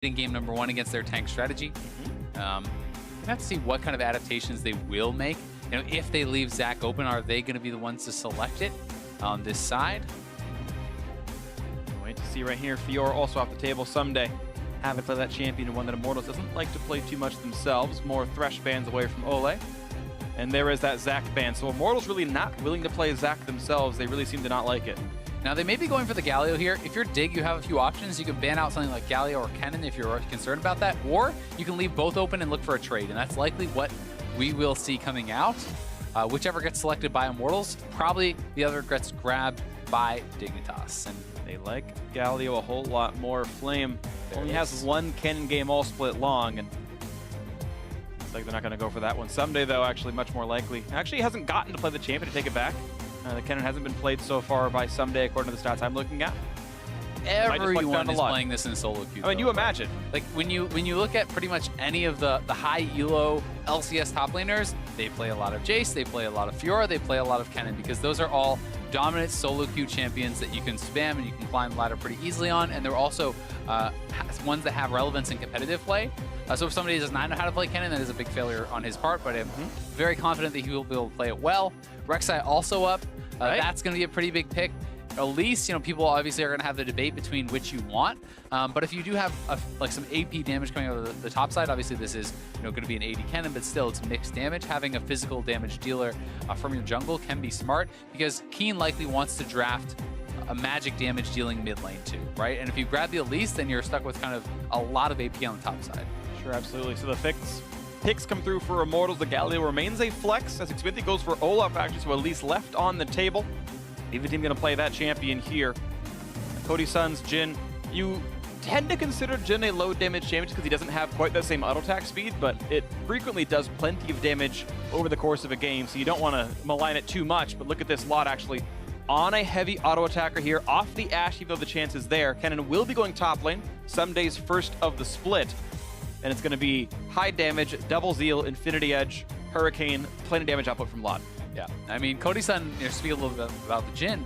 in game number 1 against their tank strategy. We're gonna have to see what kind of adaptations they will make. You know, if they leave Zac open, are they gonna be the ones to select it on this side? Wait to see right here. Fiora also off the table someday. Haven't played that champion, one that Immortals doesn't like to play too much themselves. More Thresh bans away from Ole. And there is that Zac ban. So Immortals really not willing to play Zac themselves. They really seem to not like it. Now, they may be going for the Galio here. If you're Dig, you have a few options. You can ban out something like Galio or Kennen if you're concerned about that, or you can leave both open and look for a trade, and that's likely what we will see coming out. Whichever gets selected by Immortals, probably the other gets grabbed by Dignitas. And they like Galio a whole lot more. Flame only has one Kennen game all split long, and looks like they're not going to go for that one. Someday, though, actually much more likely. Actually hasn't gotten to play the champion to take it back. The Kennen hasn't been played so far by Someday, according to the stats I'm looking at. Everyone is playing this in solo queue. I mean, you imagine. Like, when you look at pretty much any of the high elo LCS top laners, they play a lot of Jace, they play a lot of Fiora, they play a lot of Kennen, because those are all dominant solo queue champions that you can spam and you can climb the ladder pretty easily on, and they're also ones that have relevance in competitive play. So if somebody does not know how to play Kennen, that is a big failure on his part, but I'm very confident that he will be able to play it well. Rek'Sai also up. That's going to be a pretty big pick. Elise, you know, people obviously are going to have the debate between which you want, but if you do have like some AP damage coming out of the top side, obviously this is, you know, going to be an AD Kennen, but still it's mixed damage. Having a physical damage dealer from your jungle can be smart, because Keen likely wants to draft a magic damage dealing mid lane too, right? And if you grab the Elise, then you're stuck with kind of a lot of AP on the top side. Sure, absolutely. So the picks come through for Immortals. The Galio remains a flex as Xmithie goes for Olaf, actually, so Elise left on the table. Even team going to play that champion here. Cody Sun's Jhin. You tend to consider Jhin a low damage champion because he doesn't have quite the same auto attack speed, but it frequently does plenty of damage over the course of a game, so you don't want to malign it too much. But look at this lot actually on a heavy auto attacker here off the Ashe, even though the chance is there. Kennen will be going top lane, Someday's first of the split, and it's going to be high damage, double zeal, infinity edge, hurricane, plenty of damage output from Lot. Yeah, I mean, Cody Sun, you know, speak a little bit about the Jhin,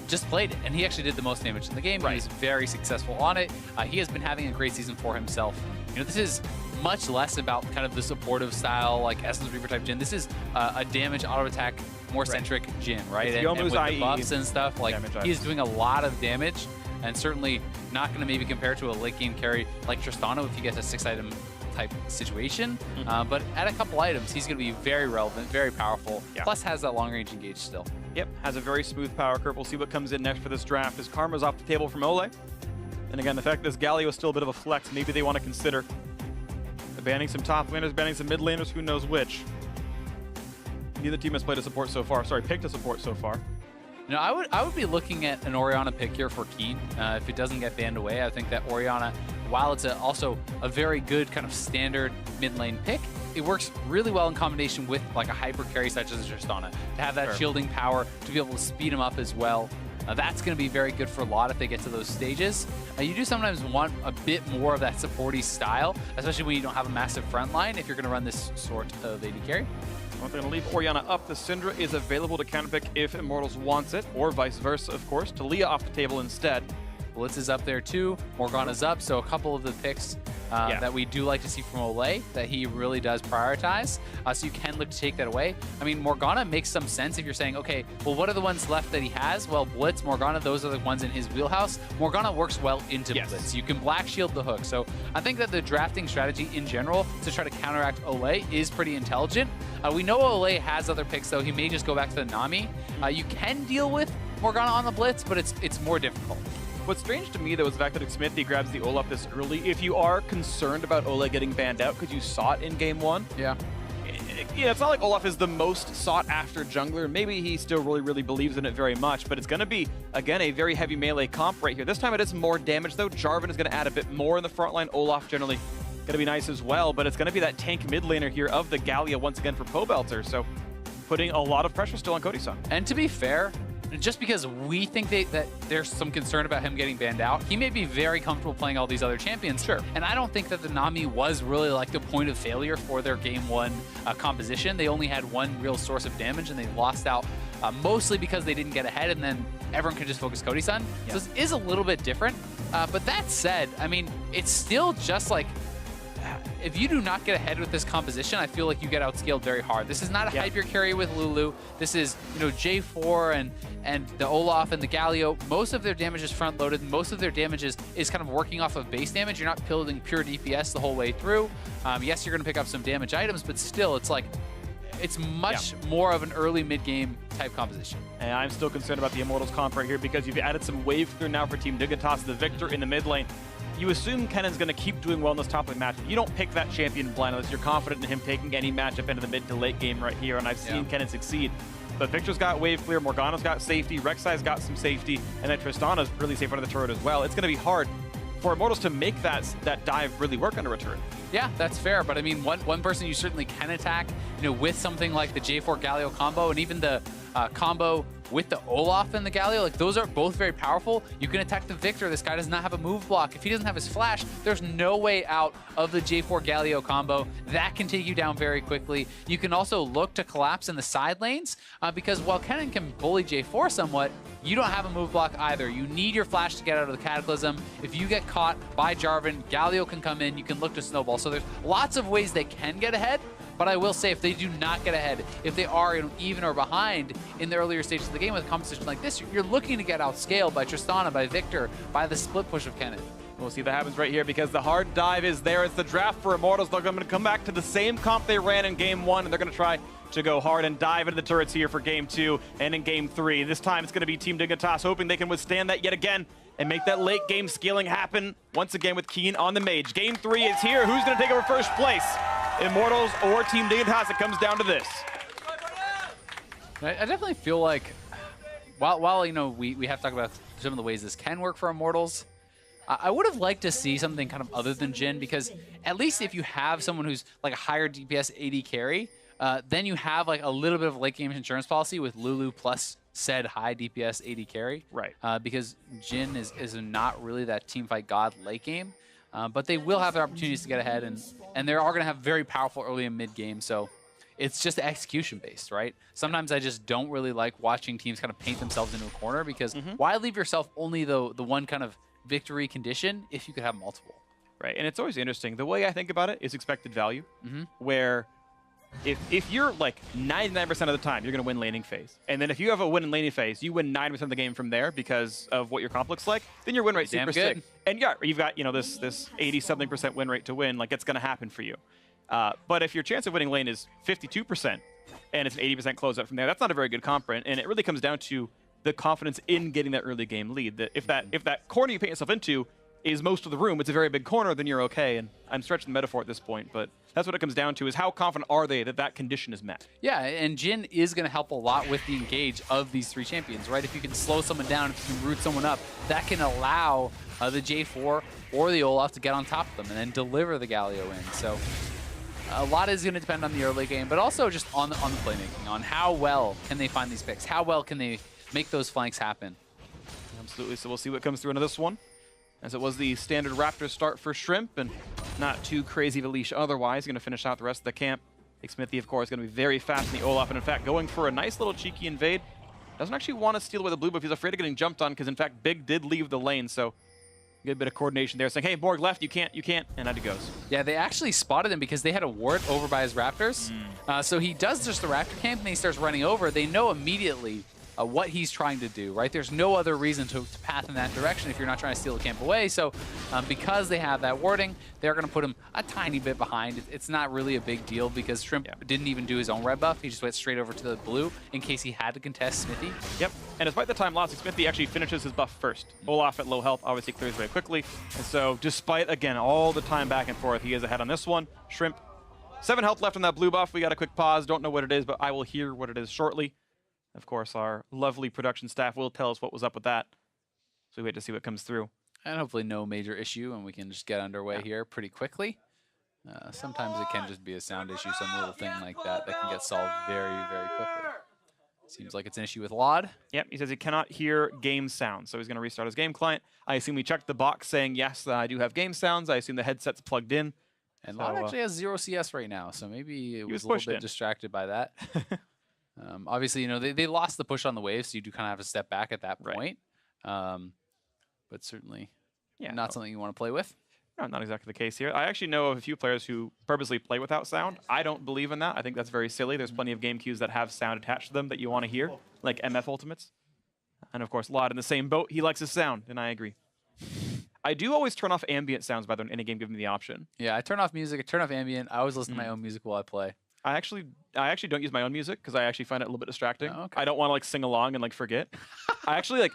just played it, and he actually did the most damage in the game. Right. He's very successful on it. He has been having a great season for himself. You know, this is much less about kind of the supportive style, like Essence Reaper type Jhin. This is a damage auto attack, more centric Jhin, right? And with the buffs and stuff, like he is doing a lot of damage, and certainly not going to maybe compare to a late game carry like Tristana if you get a 6-item type situation, but at a couple items, he's going to be very relevant, very powerful, plus has that long-range engage still. Yep, has a very smooth power curve. We'll see what comes in next for this draft as Karma's off the table from Ole. And again, the fact that this Galio is still a bit of a flex, maybe they want to consider banning some top laners, banning some mid laners, who knows which. Neither team has played a support so far. Sorry, picked a support so far. You know, I would be looking at an Orianna pick here for Keen. If it doesn't get banned away, I think that Orianna, while it's also a very good kind of standard mid lane pick, it works really well in combination with like a hyper carry such as Tristana. To have that shielding power, to be able to speed him up as well. That's going to be very good for a lot if they get to those stages. You do sometimes want a bit more of that supporty style, especially when you don't have a massive front line if you're going to run this sort of AD carry. Well, they're going to leave Orianna up. The Syndra is available to counterpick if Immortals wants it, or vice versa, of course. Talia off the table instead. Blitz is up there too. Morgana's up, so a couple of the picks that we do like to see from Ole that he really does prioritize. So you can look to take that away. I mean, Morgana makes some sense if you're saying, okay, well, what are the ones left that he has? Well, Blitz, Morgana, those are the ones in his wheelhouse. Morgana works well into Blitz. You can black shield the hook. So I think that the drafting strategy in general to try to counteract Ole is pretty intelligent. We know Ole has other picks, though. He may just go back to the Nami. You can deal with Morgana on the Blitz, but it's more difficult. What's strange to me, though, is the fact that Xmithie grabs the Olaf this early. If you are concerned about Ole getting banned out because you saw it in game one, it's not like Olaf is the most sought-after jungler. Maybe he still really believes in it very much, but it's going to be, again, a very heavy melee comp right here. This time it is more damage, though. Jarvan is going to add a bit more in the front line. Olaf generally going to be nice as well, but it's going to be that tank mid laner here of the Galio once again for Pobelter, so putting a lot of pressure still on Cody Sun. And to be fair, just because we think that there's some concern about him getting banned out, he may be very comfortable playing all these other champions. Sure. And I don't think that the Nami was really like the point of failure for their game 1 composition. They only had one real source of damage, and they lost out mostly because they didn't get ahead, and then everyone could just focus Cody-san. Yeah. So this is a little bit different. But that said, I mean, it's still just like, if you do not get ahead with this composition, I feel like you get outscaled very hard. This is not a hyper carry with Lulu. This is, you know, J4 and the Olaf and the Galio. Most of their damage is front loaded. Most of their damage is kind of working off of base damage. You're not building pure DPS the whole way through. Yes, you're going to pick up some damage items, but still, it's like, it's much more of an early mid-game type composition. And I'm still concerned about the Immortals comp right here because you've added some wave clear now for Team Dignitas, the victor in the mid lane. You assume Kennan's going to keep doing well in this top lane matchup. You don't pick that champion blind unless you're confident in him taking any matchup into the mid to late game right here, and I've seen Kenan succeed. But Victor's got wave clear, Morgana's got safety, Rek'Sai's got some safety, and then Tristana's really safe under the turret as well. It's going to be hard for Immortals to make that dive really work under a turret. Yeah, that's fair, but I mean, one person you certainly can attack, you know, with something like the J4 Galio combo, and even the combo with the Olaf and the Galio, like those are both very powerful. You can attack the Victor. This guy does not have a move block. If he doesn't have his flash, there's no way out of the J4 Galio combo. That can take you down very quickly. You can also look to collapse in the side lanes because while Kenan can bully J4 somewhat, you don't have a move block either. You need your flash to get out of the Cataclysm. If you get caught by Jarvan, Galio can come in. You can look to snowball. So there's lots of ways they can get ahead. But I will say, if they do not get ahead, if they are even or behind in the earlier stages of the game with a composition like this, you're looking to get outscaled by Tristana, by Victor, by the split push of Kenan. We'll see if that happens right here because the hard dive is there. It's the draft for Immortals. They're going to come back to the same comp they ran in game 1, and they're going to try to go hard and dive into the turrets here for game 2 and in game 3. This time it's going to be Team Dignitas hoping they can withstand that yet again and make that late game scaling happen once again with Keen on the mage. Game 3 is here. Who's going to take over first place? Immortals or Team Dignitas? It comes down to this. I definitely feel like, while you know, we have to talk about some of the ways this can work for Immortals, I would have liked to see something kind of other than Jhin, because at least if you have someone who's like a higher DPS AD carry, then you have like a little bit of late game insurance policy with Lulu plus said high DPS AD carry. Right. Because Jhin is not really that teamfight god late game. But they will have their opportunities to get ahead, and they are going to have very powerful early and mid game. So it's just execution based, right? Sometimes I just don't really like watching teams kind of paint themselves into a corner, because why leave yourself only the one kind of victory condition if you could have multiple? Right, and it's always interesting. The way I think about it is expected value, where if you're like 99% of the time, you're going to win laning phase. And then if you have a win in laning phase, you win 9% of the game from there because of what your comp looks like, then your win rate's super sick. And yeah, you've got, you know, this 80-something% win rate to win, like it's going to happen for you. But if your chance of winning lane is 52% and it's an 80% closeout from there, that's not a very good comp rate. And it really comes down to the confidence in getting that early game lead. That if that corner you paint yourself into is most of the room, it's a very big corner, then you're okay. And I'm stretching the metaphor at this point, but that's what it comes down to, is how confident are they that that condition is met? Yeah, and Jhin is going to help a lot with the engage of these three champions, right? If you can slow someone down, if you can root someone up, that can allow the J4 or the Olaf to get on top of them and then deliver the Galio in. So a lot is going to depend on the early game, but also just on the playmaking, on how well can they find these picks, how well can they make those flanks happen. Absolutely, so we'll see what comes through into this one. As it was the standard Raptor start for Shrimp, and not too crazy of a leash otherwise. Going to finish out the rest of the camp. Big Smithy, of course, going to be very fast in the Olaf, and in fact, going for a nice little cheeky invade. Doesn't actually want to steal away the blue buff. He's afraid of getting jumped on, because in fact, Big did leave the lane, so good bit of coordination there, saying, hey, Borg left, you can't, and out he goes. Yeah, they actually spotted him because they had a ward over by his Raptors. So he does just the Raptor camp, and he starts running over. They know immediately what he's trying to do, right? There's no other reason to path in that direction if you're not trying to steal the camp away. So because they have that warding, they're going to put him a tiny bit behind. It's not really a big deal because Shrimp didn't even do his own red buff. He just went straight over to the blue in case he had to contest Smithy. Yep, and despite the time lost, Smithy actually finishes his buff first. Olaf at low health obviously clears very quickly. And so despite, again, all the time back and forth, he is ahead on this one. Shrimp, 7 health left on that blue buff. We got a quick pause. Don't know what it is, but I will hear what it is shortly. Of course, our lovely production staff will tell us what was up with that. So we wait to see what comes through. And hopefully no major issue, and we can just get underway here pretty quickly. Sometimes it can just be a sound issue, some little thing like that can get solved very, very quickly. Seems like it's an issue with Laud. Yep, he says he cannot hear game sounds, so he's going to restart his game client. I assume we checked the box saying, yes, I do have game sounds. I assume the headset's plugged in. And Laud actually has 0 CS right now, so maybe it was a little bit distracted by that. Obviously, you know, they lost the push on the wave, so you do kind of have to step back at that point. But certainly not something you want to play with. No, not exactly the case here. I actually know of a few players who purposely play without sound. I don't believe in that. I think that's very silly. There's plenty of game cues that have sound attached to them that you want to hear, like MF Ultimates. And of course, Laud in the same boat. He likes his sound, and I agree. I do always turn off ambient sounds, by the way, in any game given me the option. Yeah, I turn off music, I turn off ambient. I always listen to my own music while I play. I actually don't use my own music because I actually find it a little bit distracting. Oh, okay. I don't want to like sing along and like forget. I actually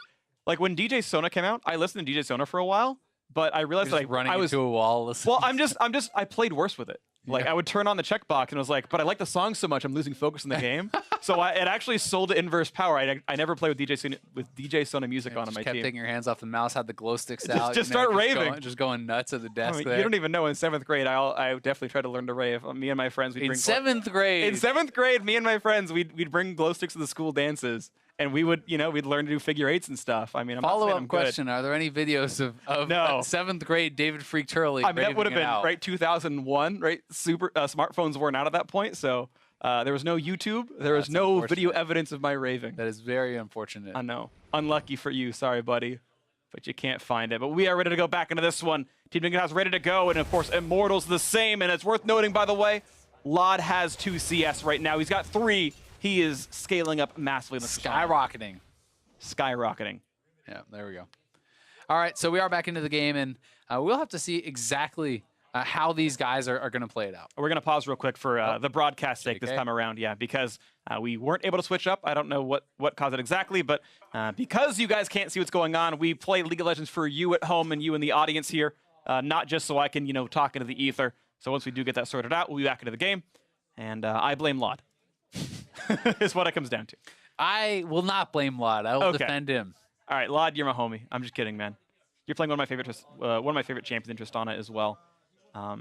like when DJ Sona came out, I listened to DJ Sona for a while. But I realized like I was into a wall. Well, I played worse with it. Like I would turn on the checkbox and was like, but I like the song so much, I'm losing focus in the game. So it actually sold to inverse power. I never played with DJ Sona music on my team. Kept taking your hands off the mouse, had the glow sticks out. Just start raving. Just going nuts at the desk. You don't even know. In 7th grade, I definitely tried to learn to rave. Me and my friends, in 7th grade. In 7th grade, me and my friends, we'd bring glow sticks to the school dances. And we would, we'd learn to do figure eights and stuff. I mean, follow-up question: are there any videos of no. 7th grade David Freak Turley? I mean, that would have been right 2001, right? Smartphones weren't out at that point, so there was no YouTube. There was no video evidence of my raving. That is very unfortunate. I know. Unlucky for you. Sorry, buddy. But you can't find it. But we are ready to go back into this one. Team Dignitas ready to go, and of course, Immortals the same. And it's worth noting, by the way, Laud has 2 CS right now. He's got 3. He is scaling up massively in the skyrocketing. Skyrocketing. Yeah, there we go. All right, so we are back into the game, and we'll have to see exactly how these guys are going to play it out. We're going to pause real quick for the broadcast sake this time around, because we weren't able to switch up. I don't know what caused it exactly, but because you guys can't see what's going on, we play League of Legends for you at home and you in the audience here, not just so I can, talk into the ether. So once we do get that sorted out, we'll be back into the game, and I blame Laud. Is what it comes down to. I will not blame Laud. I will defend him. All right, Laud, you're my homie. I'm just kidding, man. You're playing one of my favorite champions in Tristana as well.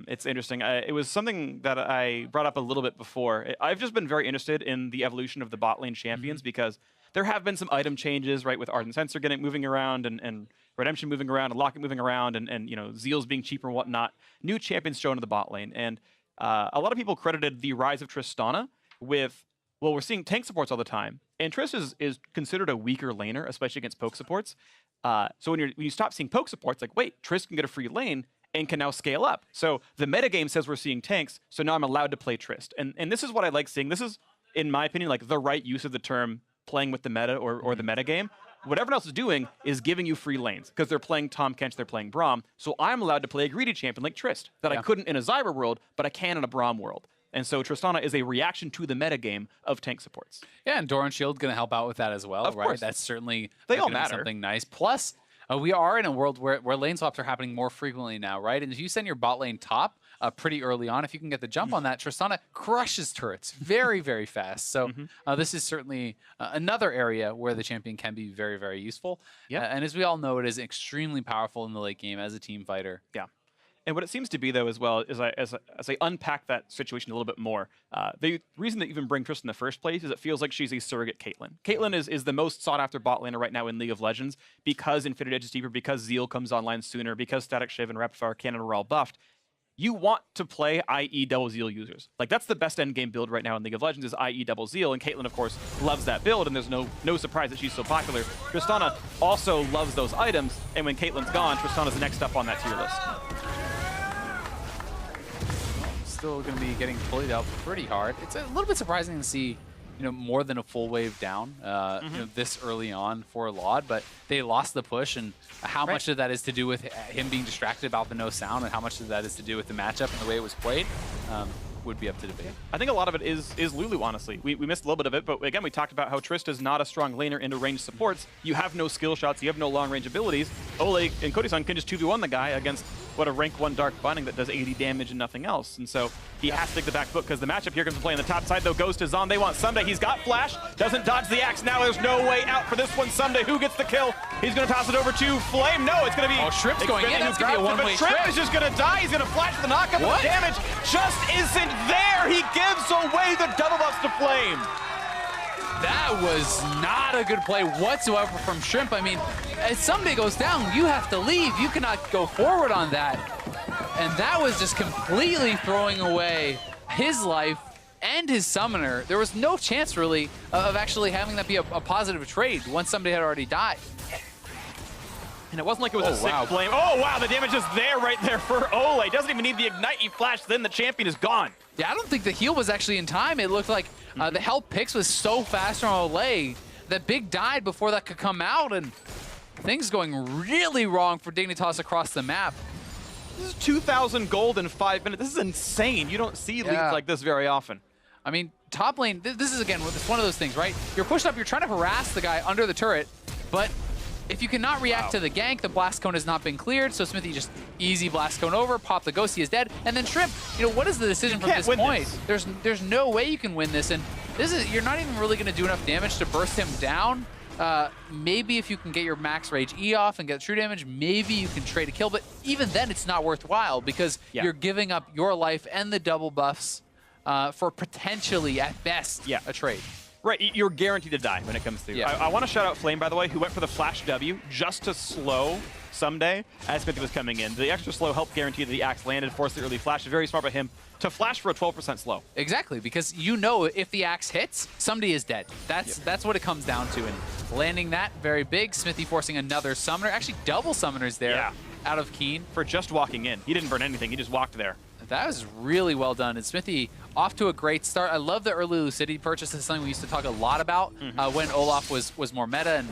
It's interesting. It was something that I brought up a little bit before. I've just been very interested in the evolution of the bot lane champions because there have been some item changes, right, with Ardent Sensor moving around and Redemption moving around and Locket moving around and Zeals being cheaper and whatnot. New champions shown in the bot lane. And a lot of people credited the rise of Tristana with, well, we're seeing tank supports all the time. And Trist is considered a weaker laner, especially against poke supports. So when you stop seeing poke supports, like, wait, Trist can get a free lane and can now scale up. So the metagame says we're seeing tanks, so now I'm allowed to play Trist. And this is what I like seeing. This is, in my opinion, like the right use of the term playing with the meta or the metagame. What everyone else is doing is giving you free lanes because they're playing Tahm Kench, they're playing Braum. So I'm allowed to play a greedy champion like Trist that I couldn't in a Zyra world, but I can in a Braum world. And so Tristana is a reaction to the metagame of tank supports. Yeah, and Doran Shield going to help out with that as well, of right? Course. That's certainly they all matter. Something nice. Plus, we are in a world where lane swaps are happening more frequently now, right? And if you send your bot lane top pretty early on, if you can get the jump on that, Tristana crushes turrets very, very fast. So this is certainly another area where the champion can be very, very useful. Yeah. And as we all know, it is extremely powerful in the late game as a team fighter. Yeah. And what it seems to be, though, as well, is as I unpack that situation a little bit more, the reason that you even bring Trist in the first place is it feels like she's a surrogate Caitlyn. Caitlyn is the most sought-after bot laner right now in League of Legends because Infinity Edge is deeper, because Zeal comes online sooner, because Static Shiv and Rapid Fire Cannon are all buffed. You want to play IE double Zeal users. Like, that's the best endgame build right now in League of Legends is IE double Zeal, and Caitlyn, of course, loves that build, and there's no surprise that she's so popular. Tristana also loves those items, and when Caitlyn's gone, Tristana's next up on that tier list. Still going to be getting bullied out pretty hard. It's a little bit surprising to see, more than a full wave down, this early on for Laud, but they lost the push, and how much of that is to do with him being distracted about the no sound, and how much of that is to do with the matchup and the way it was played, would be up to debate. I think a lot of it is Lulu, honestly. We missed a little bit of it, but again, we talked about how Trist is not a strong laner into ranged supports. You have no skill shots, you have no long-range abilities. Ole and Kodi-san can just 2v1 the guy against what a rank 1 Dark Binding that does 80 damage and nothing else. And so he has to take the back foot because the matchup here comes to play on the top side, though. Ghost is on. They want Someday. He's got Flash. Doesn't dodge the axe. Now there's no way out for this one. Someday, who gets the kill? He's going to toss it over to Flame. No, it's going to be... Oh, Shrimp's going in. It's going to be a one-way Shrimp is just going to die. He's going to flash the knockup. But the damage just isn't there. He gives away the double buffs to Flame. That was not a good play whatsoever from Shrimp. I mean, as somebody goes down, you have to leave. You cannot go forward on that. And that was just completely throwing away his life and his summoner. There was no chance, really, of actually having that be a positive trade once somebody had already died. And it wasn't like it was a sick flame. Oh, wow, the damage is there right there for Ole. Doesn't even need the ignite. He flashed, then the champion is gone. Yeah, I don't think the heal was actually in time. It looked like the health picks was so fast from Ole that Big died before that could come out, and things going really wrong for Dignitas across the map. This is 2,000 gold in 5 minutes. This is insane. You don't see leads like this very often. I mean, top lane, this is, again, it's one of those things, right? You're pushed up, you're trying to harass the guy under the turret, but if you cannot react to the gank, the blast cone has not been cleared, so Smithy just easy blast cone over, pop the ghost, he is dead, and then Shrimp, you know, what is the decision from this point? There's no way you can win this, and you're not even really going to do enough damage to burst him down. Maybe if you can get your max rage E off and get true damage, maybe you can trade a kill, but even then it's not worthwhile because you're giving up your life and the double buffs for potentially, at best, a trade. Right, you're guaranteed to die when it comes through. I want to shout out Flame, by the way, who went for the Flash W just to slow Someday as Smithy was coming in. The extra slow helped guarantee that the axe landed, forced the early flash. Very smart by him to flash for a 12% slow. Exactly, because you know if the axe hits, somebody is dead. That's what it comes down to. And landing that, very big. Smithy forcing another summoner. Actually, double summoners there out of Keen. For just walking in. He didn't burn anything. He just walked there. That was really well done. And Smithy off to a great start. I love the early Lucidity purchase. This is something we used to talk a lot about when Olaf was more meta, and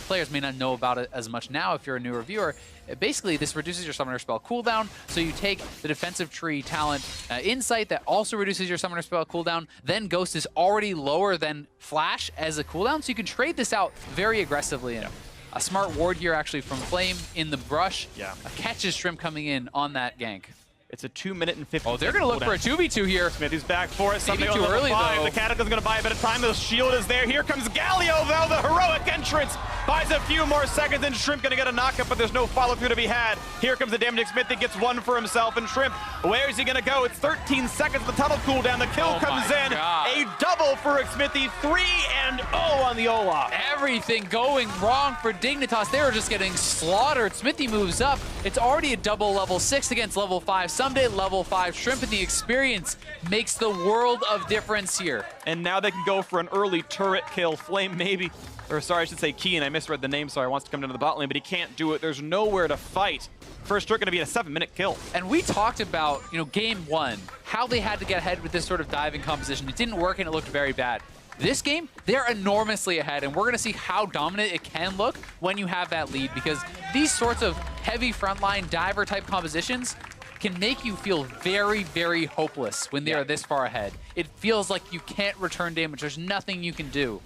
players may not know about it as much now if you're a newer viewer. Basically, this reduces your summoner spell cooldown. So you take the defensive tree talent Insight that also reduces your summoner spell cooldown. Then Ghost is already lower than Flash as a cooldown. So you can trade this out very aggressively. And a smart ward here actually from Flame in the brush. Catches Shrimp coming in on that gank. It's a 2 minute and 50. Oh, they're going to look for a 2v2 here. Smithy's back for it. Something too early, though. The Cataclysm's going to buy a bit of time. The shield is there. Here comes Galio, though. The heroic entrance buys a few more seconds, and Shrimp going to get a knockup, but there's no follow-through to be had. Here comes the damaging Smithy. Gets one for himself, and Shrimp, where is he going to go? It's 13 seconds. The tunnel cooldown. The kill comes in. A double for Smithy. 3-0 on the Olaf. Everything going wrong for Dignitas. They were just getting slaughtered. Smithy moves up. It's already a double level 6 against level 5. Someday level 5. Shrimp and the experience makes the world of difference here. And now they can go for an early turret kill. Flame maybe, or sorry, I should say Keen. I misread the name, sorry. Wants to come down to the bot lane, but he can't do it. There's nowhere to fight. First turret going to be a 7-minute kill. And we talked about, game 1, how they had to get ahead with this sort of diving composition. It didn't work and it looked very bad. This game, they're enormously ahead, and we're going to see how dominant it can look when you have that lead, because these sorts of heavy frontline diver type compositions can make you feel very, very hopeless when they are this far ahead. It feels like you can't return damage. There's nothing you can do.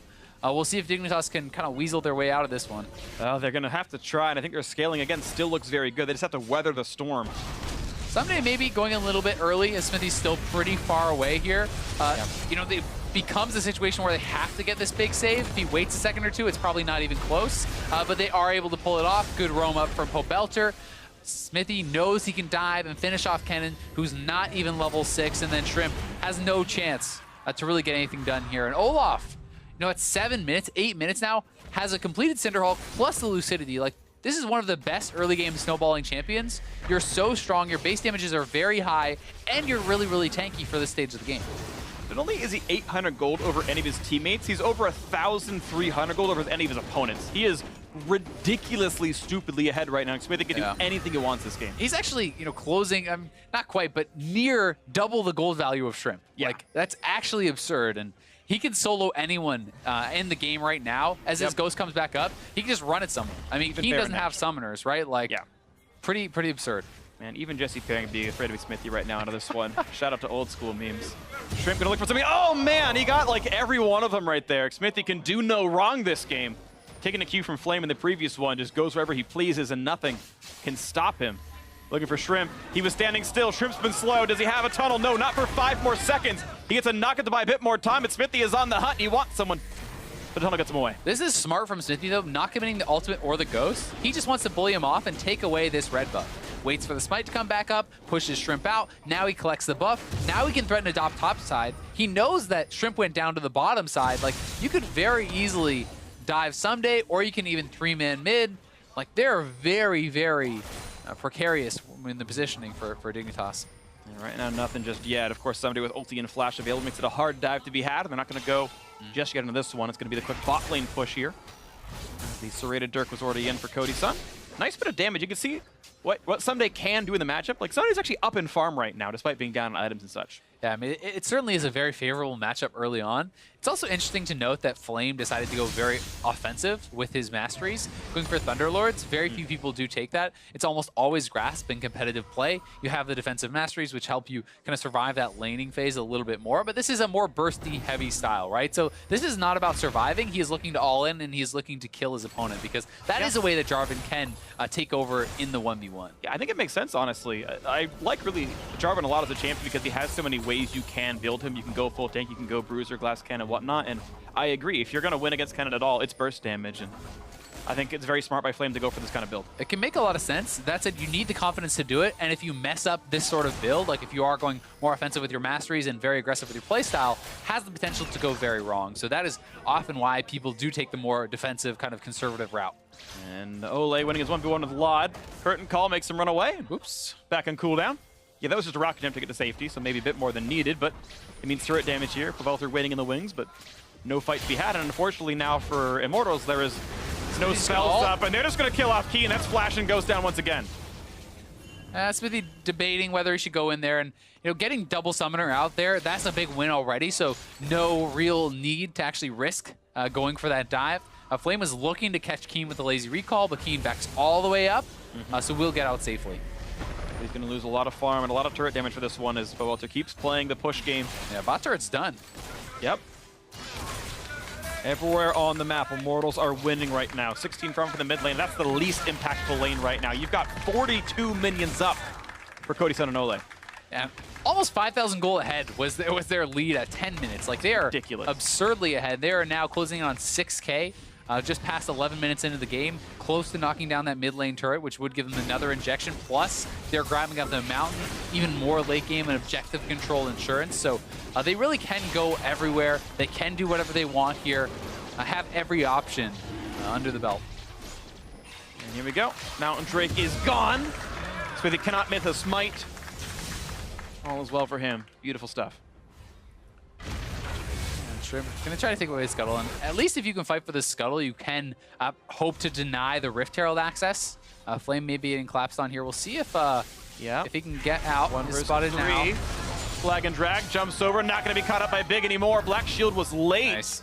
We'll see if Dignitas can kind of weasel their way out of this one. They're going to have to try, and I think their scaling, again, still looks very good. They just have to weather the storm. Someday maybe going a little bit early, as Smithy's still pretty far away here. It becomes a situation where they have to get this big save. If he waits a second or two, it's probably not even close. But they are able to pull it off. Good roam up from Pobelter. Smithy knows he can dive and finish off Kennen, who's not even level 6, and then Shrimp has no chance to really get anything done here. And Olaf, at 7 minutes, 8 minutes now, has a completed Cinderhulk plus the Lucidity. Like, this is one of the best early game snowballing champions. You're so strong, your base damages are very high, and you're really, really tanky for this stage of the game. Not only is he 800 gold over any of his teammates, he's over 1,300 gold over any of his opponents. He is ridiculously, stupidly ahead right now. Smithy can do anything he wants this game. He's actually, closing, not quite, but near double the gold value of Shrimp. Like, that's actually absurd. And he can solo anyone in the game right now. As his ghost comes back up, he can just run at someone. I mean, he doesn't have summoners, right? Like, pretty absurd. Man, even Jesse Perrin being afraid to be Smithy right now out of this one. Shout out to old school memes. Shrimp gonna look for something. Oh man, he got like every one of them right there. Smithy can do no wrong this game. Taking a cue from Flame in the previous one, just goes wherever he pleases and nothing can stop him. Looking for Shrimp. He was standing still. Shrimp's been slow. Does he have a tunnel? No, not for 5 more seconds. He gets a knockup to buy a bit more time, but Smithy is on the hunt. He wants someone. but Tunnel gets him away. This is smart from Smithy, though, not committing the ultimate or the ghost. He just wants to bully him off and take away this red buff. Waits for the smite to come back up, pushes Shrimp out. Now he collects the buff. Now he can threaten to top side. He knows that Shrimp went down to the bottom side. Like, you could very easily dive someday, or you can even 3-man mid. Like, they're very, very precarious in the positioning for Dignitas. And right now, nothing just yet. Of course, somebody with ulti and flash available makes it a hard dive to be had. They're not going to go just yet into this one. It's going to be the quick bot lane push here. The serrated Dirk was already in for Cody Sun. Nice bit of damage. You can see what Someday can do in the matchup. Like, Sunday's actually up in farm right now, despite being down on items and such. Yeah, I mean, it certainly is a very favorable matchup early on. It's also interesting to note that Flame decided to go very offensive with his masteries. Going for Thunderlords, very few people do take that. It's almost always Grasp in competitive play. You have the defensive masteries, which help you kind of survive that laning phase a little bit more, but this is a more bursty, heavy style, right? So this is not about surviving. He is looking to all in, and he is looking to kill his opponent, because that is a way that Jarvan can take over in the 1v1. Yeah, I think it makes sense, honestly. I like really Jarvan a lot as a champion because he has so many ways you can build him. You can go full tank, you can go bruiser, glass cannon, whatnot, and I agree. If you're going to win against Cannon at all, it's burst damage, and I think it's very smart by Flame to go for this kind of build. It can make a lot of sense. That said, you need the confidence to do it, and if you mess up this sort of build, like if you are going more offensive with your masteries and very aggressive with your playstyle, has the potential to go very wrong. So that is often why people do take the more defensive, kind of conservative route. And Ole winning his 1v1 with Lod. Curtain call makes him run away. Oops. Back on cooldown. Yeah, that was just a rocket jump to get to safety, so maybe a bit more than needed, but it means turret damage here. Pavelther waiting in the wings, but no fight to be had. And unfortunately now for Immortals, there is no spells up, and they're just going to kill off Key, and that's Flash and goes down once again. Smithy debating whether he should go in there, and getting double summoner out there, that's a big win already, so no real need to actually risk going for that dive. Flame was looking to catch Keen with the lazy recall, but Keen backs all the way up, so we'll get out safely. He's going to lose a lot of farm and a lot of turret damage for this one as Pavelther keeps playing the push game. Yeah, bot turret's done. Yep. Everywhere on the map, Immortals are winning right now. 16 farm for the mid lane. That's the least impactful lane right now. You've got 42 minions up for Cody Sun and Ole. Yeah, almost 5,000 gold ahead was their lead at 10 minutes. Like, they are ridiculous, absurdly ahead. They are now closing in on 6K. Just past 11 minutes into the game, close to knocking down that mid lane turret, which would give them another injection. Plus, they're grabbing up the mountain, even more late game and objective control insurance. So they really can go everywhere. They can do whatever they want here. Have every option under the belt. And here we go. Mountain Drake is gone. So they cannot miss a smite. All is well for him. Beautiful stuff. Shrimp gonna try to take away his scuttle, and at least if you can fight for the scuttle, you can hope to deny the Rift Herald access. Flame may be getting collapsed on here. We'll see if he can get out. One versus spotted three. now. Flag and drag, jumps over, not gonna be caught up by Big anymore. Black Shield was late. Nice.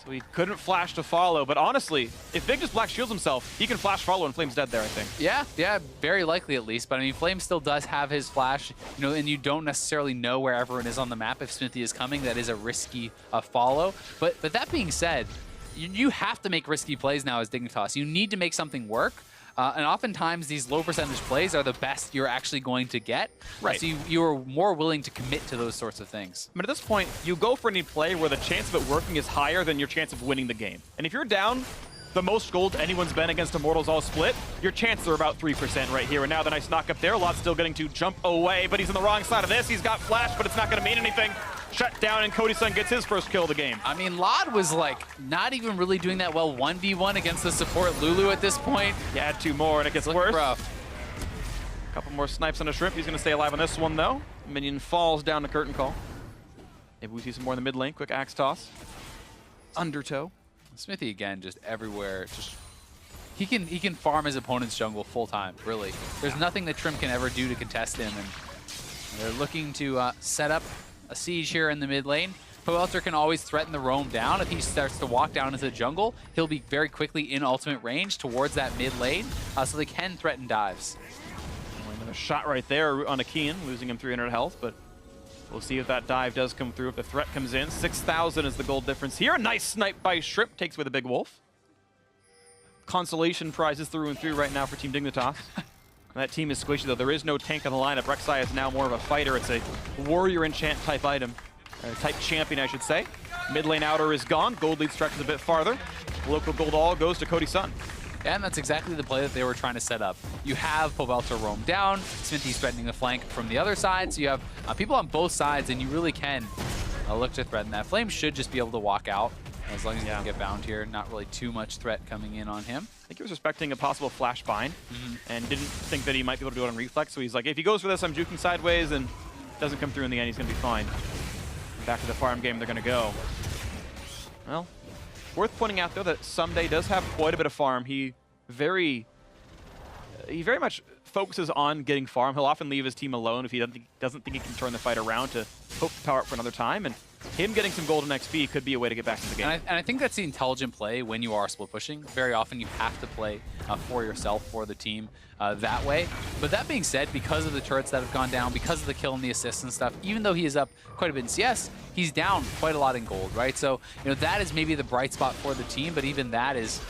So he couldn't flash to follow, but honestly, if Big just Black Shields himself, he can flash follow and Flame's dead there, I think. Yeah, very likely at least. But I mean, Flame still does have his flash, and you don't necessarily know where everyone is on the map. If Smithy is coming, that is a risky follow. But that being said, you have to make risky plays now as Dignitas. You need to make something work. And oftentimes, these low percentage plays are the best you're actually going to get. Right. So you are more willing to commit to those sorts of things. But at this point, you go for any play where the chance of it working is higher than your chance of winning the game. And if you're down the most gold anyone's been against Immortals all split, your chances are about 3% right here. And now the nice knock up there. Lot's still getting to jump away, but he's on the wrong side of this. He's got flash, but it's not going to mean anything. Shut down, and Cody Sun gets his first kill of the game. I mean, Lod was like not even really doing that well 1v1 against the support Lulu at this point. Yeah, add two more and it gets worse. Rough. Couple more snipes on a Shrimp. He's going to stay alive on this one though. Minion falls down to curtain call. Maybe we see some more in the mid lane. Quick axe toss. Undertow. Smithy again, just everywhere. Just he can farm his opponent's jungle full time. Really, there's nothing that Trim can ever do to contest him, and they're looking to set up a siege here in the mid lane. Pavelther can always threaten the roam down. If he starts to walk down into the jungle, he'll be very quickly in ultimate range towards that mid lane, so they can threaten dives. Another shot right there on Akean, losing him 300 health, but we'll see if that dive does come through, if the threat comes in. 6,000 is the gold difference here. Nice snipe by Shrimp, takes away the big wolf. Consolation prizes through and through right now for Team Dignitas. That team is squishy though. There is no tank on the lineup. Rek'Sai is now more of a fighter. It's a warrior enchant type item, type champion I should say. Mid lane outer is gone. Gold lead stretches a bit farther. Local gold all goes to Cody Sun. And that's exactly the play that they were trying to set up. You have Pobelter roam down, Smithy's threatening the flank from the other side, so you have people on both sides, and you really can look to threaten that. Flame should just be able to walk out, as long as he can get bound here. Not really too much threat coming in on him. I think he was respecting a possible flash bind, and didn't think that he might be able to do it on reflex, so he's like, if he goes for this, I'm juking sideways, and doesn't come through in the end, he's going to be fine. Back to the farm game they're going to go. Well, worth pointing out, though, that Someday does have quite a bit of farm. He very much focuses on getting farm. He'll often leave his team alone if he doesn't think he can turn the fight around to hope to power up for another time. And him getting some golden XP could be a way to get back into the game. And I think that's the intelligent play when you are split pushing. Very often you have to play for yourself, for the team that way. But that being said, because of the turrets that have gone down, because of the kill and the assists and stuff, even though he is up quite a bit in CS, he's down quite a lot in gold, right? So, that is maybe the bright spot for the team, but even that is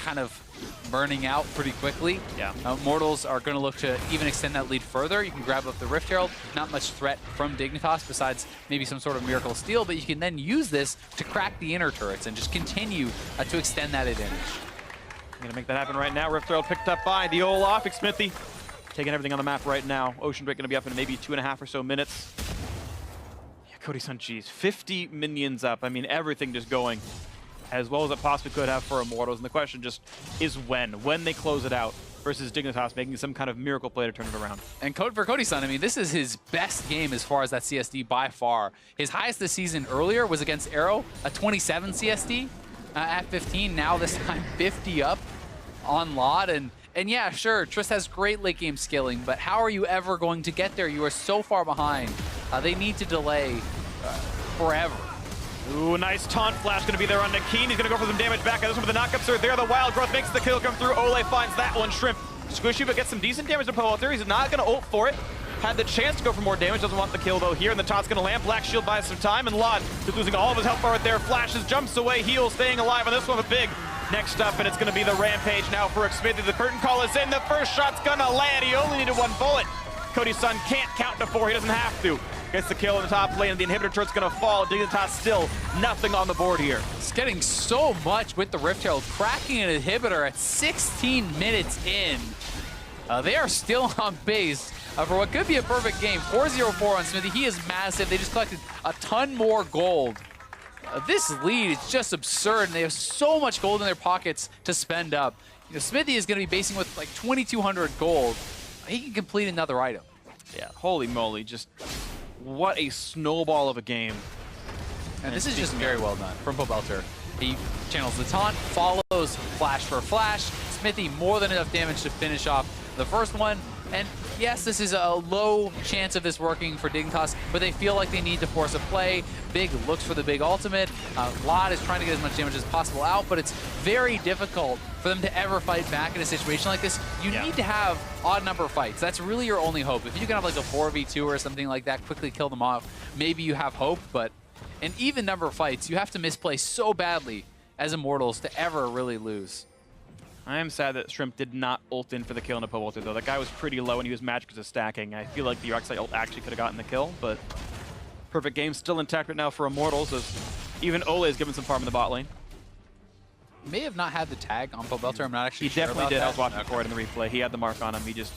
kind of burning out pretty quickly. Yeah. Immortals are going to look to even extend that lead further. You can grab up the Rift Herald. Not much threat from Dignitas besides maybe some sort of miracle steal, but you can then use this to crack the inner turrets and just continue to extend that advantage. I'm going to make that happen right now. Rift Herald picked up by the Olaf. Smithy taking everything on the map right now. Ocean Break going to be up in maybe 2.5 or so minutes. Yeah, Cody Sun, geez, 50 minions up. I mean, everything just going as well as it possibly could have for Immortals. And the question just is when they close it out versus Dignitas making some kind of miracle play to turn it around. And for Cody Sun, I mean, this is his best game as far as that CSD by far. His highest this season earlier was against Arrow, a 27 CSD at 15. Now this time 50 up on Lot. And yeah, sure, Trist has great late game skilling, but how are you ever going to get there? You are so far behind. They need to delay forever. Ooh, nice taunt flash going to be there on Nakeen. He's going to go for some damage back. This one, but the knockups are there. The Wild Growth makes the kill come through. Ole finds that one. Shrimp squishy, but gets some decent damage to Pobelter. He's not going to ult for it. Had the chance to go for more damage. Doesn't want the kill, though, here. And the taunt's going to land. Black Shield buys some time. And Lod is losing all of his health bar right there. Flashes, jumps away, heals, staying alive on this one. But big next up, and it's going to be the Rampage now for Xmithy. The curtain call is in. The first shot's going to land. He only needed one bullet. Cody Sun can't count to 4. He doesn't have to. Gets the kill in the top lane, and the inhibitor turret's gonna fall. Dignitas still nothing on the board here. It's getting so much with the Rift Herald, cracking an inhibitor at 16 minutes in. They are still on base for what could be a perfect game. 4-0-4 on Smithy. He is massive. They just collected a ton more gold. This lead is just absurd, and they have so much gold in their pockets to spend up. Smithy is gonna be basing with like 2,200 gold. He can complete another item. Yeah, holy moly, just what a snowball of a game. And this is just very well done from Pobelter. He channels the taunt, follows flash for flash. Smithy more than enough damage to finish off the first one. And yes, this is a low chance of this working for Dignitas, but they feel like they need to force a play. Big looks for the big ultimate. Lod is trying to get as much damage as possible out, but it's very difficult for them to ever fight back in a situation like this. You need to have odd number fights. That's really your only hope. If you can have like a 4v2 or something like that, quickly kill them off, maybe you have hope, but in even number fights, you have to misplay so badly as Immortals to ever really lose. I am sad that Shrimp did not ult in for the kill into Pobelter, though. That guy was pretty low and he was magic as a stacking. I feel like the Rek'Sai ult actually could have gotten the kill, but perfect game still intact right now for Immortals, as even Ole is giving some farm in the bot lane. He may have not had the tag on Pobelter. I'm not actually sure. He definitely did. I was watching for it in the replay. He had the mark on him. He just...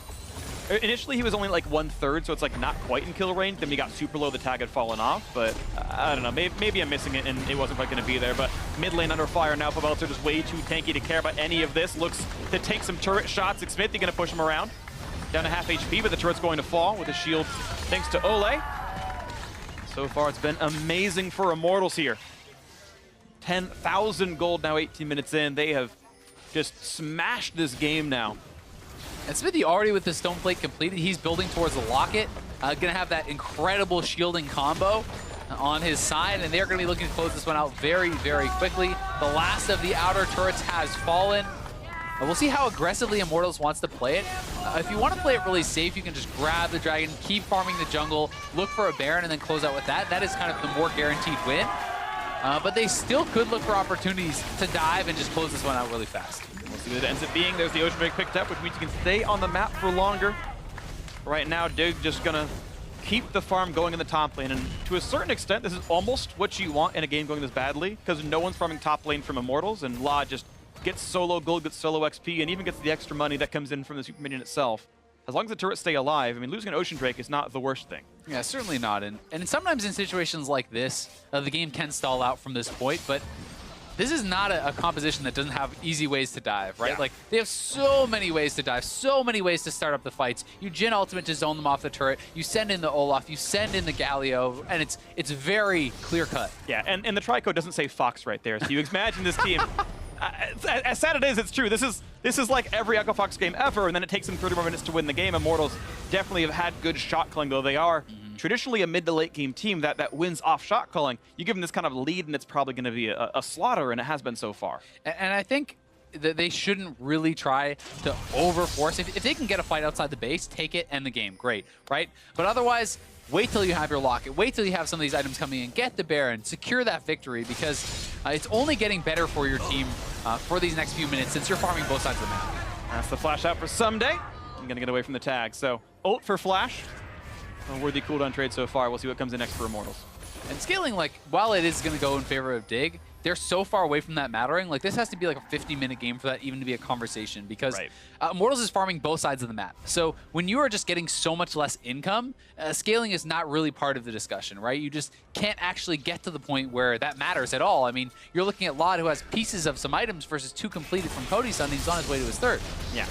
Initially, he was only like 1/3, so it's like not quite in kill range. Then he got super low, the tag had fallen off, but I don't know. Maybe I'm missing it and it wasn't quite going to be there, but mid lane under fire now. Pobelter just way too tanky to care about any of this. Looks to take some turret shots. Xmithy going to push him around. Down to half HP, but the turret's going to fall with a shield thanks to Ole. So far, it's been amazing for Immortals here. 10,000 gold now, 18 minutes in. They have just smashed this game now. And Smithy already with the stone plate completed. He's building towards the locket. Gonna have that incredible shielding combo on his side, and they're gonna be looking to close this one out very, very quickly. The last of the outer turrets has fallen. We'll see how aggressively Immortals wants to play it. If you want to play it really safe, you can just grab the dragon, keep farming the jungle, look for a Baron, and then close out with that. That is kind of the more guaranteed win. But they still could look for opportunities to dive and just close this one out really fast. We'll see what it ends up being. There's the Ocean Break picked up, which means you can stay on the map for longer. Right now, Dig just gonna keep the farm going in the top lane. And to a certain extent, this is almost what you want in a game going this badly, because no one's farming top lane from Immortals, and La just gets solo gold, gets solo XP, and even gets the extra money that comes in from the super minion itself. As long as the turrets stay alive, I mean, losing an Ocean Drake is not the worst thing. Yeah, certainly not. And sometimes in situations like this, the game can stall out from this point, but this is not a composition that doesn't have easy ways to dive, right? Yeah. Like, they have so many ways to dive, so many ways to start up the fights. You Jhin ultimate to zone them off the turret, you send in the Olaf, you send in the Galio, and it's very clear-cut. Yeah, and the Trico doesn't say Fox right there, so you imagine this team... as sad it is, it's true. This is like every Echo Fox game ever, and then it takes them 30 more minutes to win the game. Immortals definitely have had good shot calling, though they are traditionally a mid to late game team that wins off shot calling. You give them this kind of lead, and it's probably going to be a slaughter, and it has been so far. And I think that they shouldn't really try to overforce. If they can get a fight outside the base, take it, end the game, great, right? But otherwise, wait till you have your locket. Wait till you have some of these items coming in. Get the Baron. Secure that victory, because it's only getting better for your team for these next few minutes since you're farming both sides of the map. That's the flash out for Someday. I'm going to get away from the tag. So, ult for flash. A worthy cooldown trade so far. We'll see what comes in next for Immortals. And scaling, like, while it is going to go in favor of Dig, they're so far away from that mattering. Like, this has to be like a 50-minute game for that even to be a conversation, because Immortals is farming both sides of the map. So when you are just getting so much less income, scaling is not really part of the discussion, right? You just can't actually get to the point where that matters at all. I mean, you're looking at Lod, who has pieces of some items versus 2 completed from Cody's son. He's on his way to his 3rd. Yeah.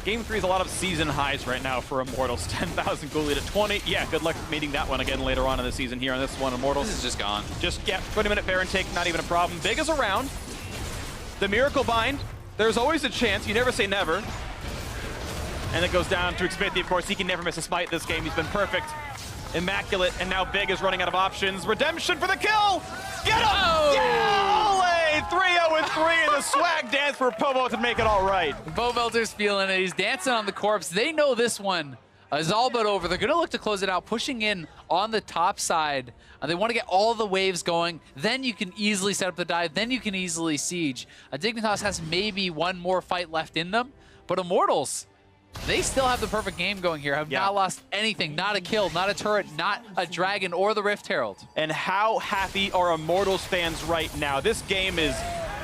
Game 3 is a lot of season highs right now for Immortals. 10,000 goal lead at 20. Yeah, good luck meeting that one again later on in the season here on this one. Immortals. This is just gone. Just, yeah, 20-minute Baron take, not even a problem. Big is around. The Miracle Bind. There's always a chance. You never say never. And it goes down to Xmithie, of course. He can never miss a smite this game. He's been perfect. Immaculate, and now Big is running out of options. Redemption for the kill! Get him! Oh! Yeah! Ole! 3-0-3 and the swag dance for Povo to make it all right. Bovelter's feeling it. He's dancing on the corpse. They know this one is all but over. They're going to look to close it out, pushing in on the top side. They want to get all the waves going. Then you can easily set up the dive. Then you can easily siege. Dignitas has maybe one more fight left in them, but Immortals, they still have the perfect game going here. Have not lost anything. Not a kill, not a turret, not a dragon, or the Rift Herald. And how happy are Immortals fans right now? This game is,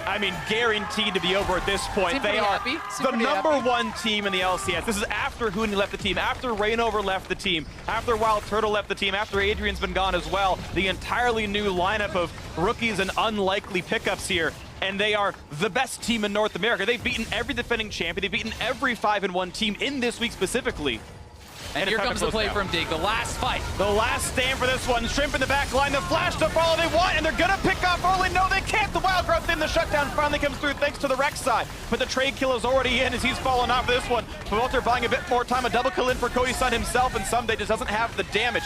I mean, guaranteed to be over at this point. They are the #1 team in the LCS. This is after Huni left the team, after Rainover left the team, after Wild Turtle left the team, after Adrian's been gone as well. The entirely new lineup of rookies and unlikely pickups here. And they are the best team in North America. They've beaten every defending champion. They've beaten every 5-1 team in this week specifically. And here comes the play from Dig, the last fight. The last stand for this one. Shrimp in the back line, the flash to follow they want, and they're gonna pick off early. No, they can't. The Wild Growth in, the shutdown finally comes through thanks to the Rex side. But the trade kill is already in as he's fallen off for this one. Walter buying a bit more time, a double kill in for Cody's son himself, and Someday just doesn't have the damage.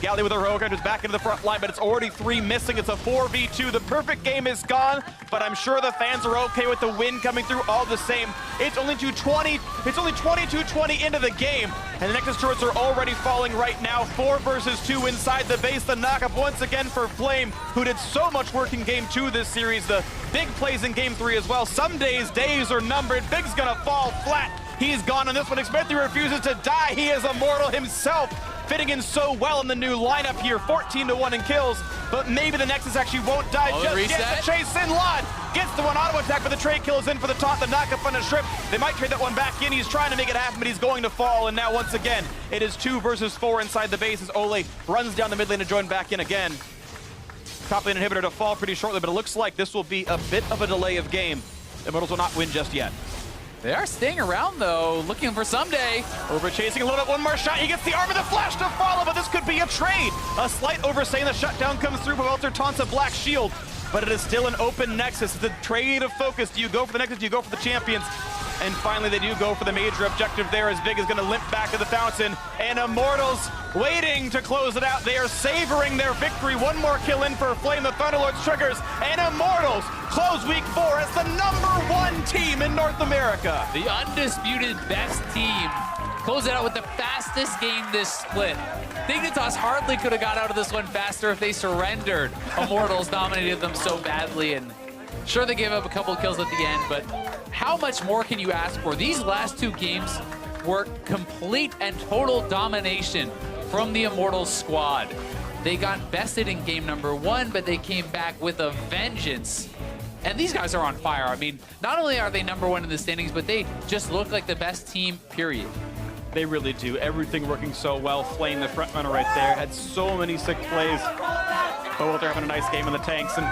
Galley with her heroic is back into the front line, but it's already 3 missing. It's a 4v2. The perfect game is gone, but I'm sure the fans are okay with the win coming through all the same. It's only 2:20. It's only 22:20 into the game, and the Nexus turrets are already falling right now. 4 versus 2 inside the base. The knockup once again for Flame, who did so much work in Game 2 this series. The big plays in Game 3 as well. Some days are numbered. Big's gonna fall flat. He's gone on this one. Xmithie refuses to die. He is Immortal himself, fitting in so well in the new lineup here. 14-1 in kills, but maybe the Nexus actually won't die just yet. The chase in. Lod gets the one auto attack, but the trade kill is in for the taunt. The knockup on a Shrimp. They might trade that one back in. He's trying to make it happen, but he's going to fall. And now once again, it is 2 versus 4 inside the base as Ole runs down the mid lane to join back in again. Top lane inhibitor to fall pretty shortly, but it looks like this will be a bit of a delay of game. Immortals will not win just yet. They are staying around, though, looking for Someday. Over chasing a little bit, one more shot. He gets the armor, the flash to follow, but this could be a trade. A slight overstaying, the shutdown comes through, but Walter taunts a black shield. But it is still an open Nexus. It's a trade of focus. Do you go for the Nexus? Do you go for the champions? And finally, they do go for the major objective there, as Big is going to limp back to the fountain. And Immortals waiting to close it out. They are savoring their victory. One more kill in for Flame. The Thunderlord's triggers. And Immortals close week 4 as the #1 team in North America. The undisputed best team. Close it out with the fastest game this split. Dignitas hardly could have got out of this one faster if they surrendered. Immortals dominated them so badly, and sure, they gave up a couple of kills at the end, but how much more can you ask for? These last 2 games were complete and total domination from the Immortals squad. They got bested in game number 1, but they came back with a vengeance. And these guys are on fire. I mean, not only are they number 1 in the standings, but they just look like the best team, period. They really do. Everything working so well. Flame, the front runner right there, had so many sick plays. But they're having a nice game in the tanks. And